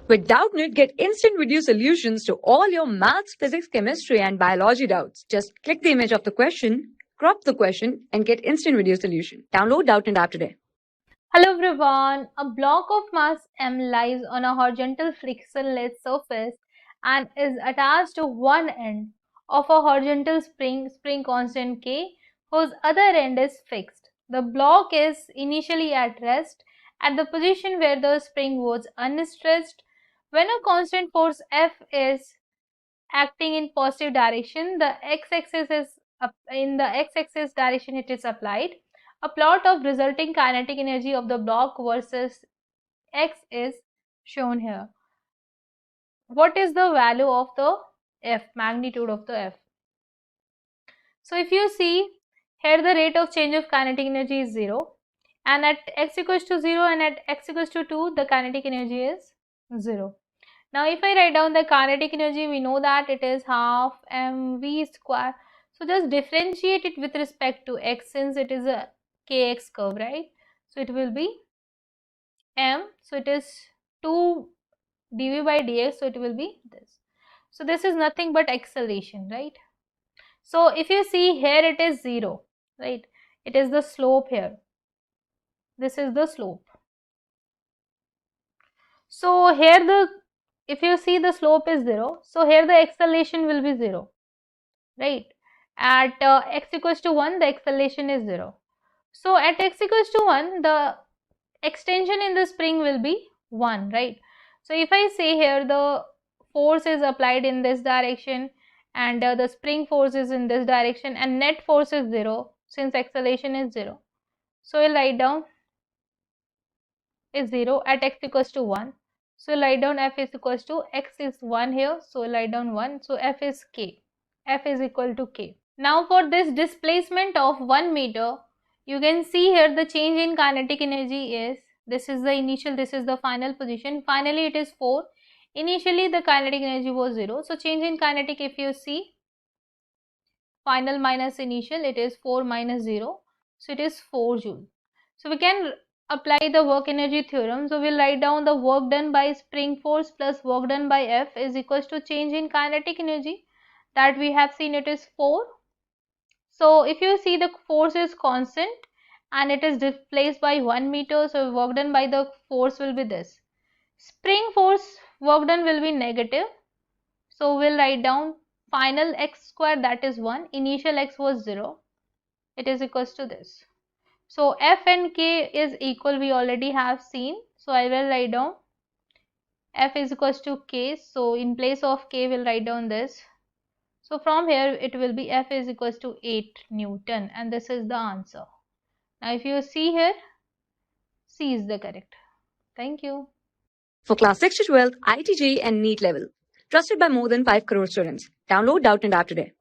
With Doubtnut, get instant video solutions to all your maths, physics, chemistry, and biology doubts. Just click the image of the question, crop the question, and get instant video solution. Download Doubtnut app today. Hello everyone, a block of mass m lies on a horizontal frictionless surface and is attached to one end of a horizontal spring constant k, whose other end is fixed. The block is initially at rest at the position where the spring was unstressed. When a constant force F is acting in positive direction, the x-axis is in the x-axis direction it is applied. A plot of resulting kinetic energy of the block versus x is shown here. What is the value of the F, magnitude of the F? So if you see here, the rate of change of kinetic energy is 0, and at x equals to 0 and at x equals to 2 the kinetic energy is 0. Now if I write down the kinetic energy, we know that it is half mv square. So just differentiate it with respect to x, since it is a kx curve, right? So it will be m, so it is 2 dv by dx, so it will be this. So this is nothing but acceleration, right? So if you see here, it is 0, right? It is the slope here. This is the slope. So here if you see, the slope is 0, so here the acceleration will be 0, right? At x equals to 1, the acceleration is 0. So at x equals to 1, the extension in the spring will be 1, right? So if I say here, the force is applied in this direction and the spring force is in this direction, and net force is 0 since acceleration is 0. So we'll write down is 0 at x equals to 1. So we'll write down F is equals to x is 1 here, so we'll write down 1. So F is k. F is equal to k. Now for this displacement of 1 meter, you can see here the change in kinetic energy is, this is the initial, this is the final position. Finally it is 4. Initially the kinetic energy was 0. So change in kinetic, if you see, final minus initial, it is 4 minus 0. So it is 4 joule. So we can apply the work energy theorem. So we'll write down the work done by spring force plus work done by F is equals to change in kinetic energy that we have seen, it is 4. So if you see, the force is constant and it is displaced by 1 meter, so work done by the force will be this. Spring force work done will be negative, so we'll write down final x square, that is 1, initial x was 0, it is equals to this. So F and K is equal, we already have seen, so I will write down F is equals to K, so in place of K we'll write down this. So from here it will be F is equals to 8 Newton, and this is the answer. Now if you see here, C is the correct. Thank you. For class 6 to 12, IIT JEE and NEET level. Trusted by more than 5 crore students. Download Doubtnut app today.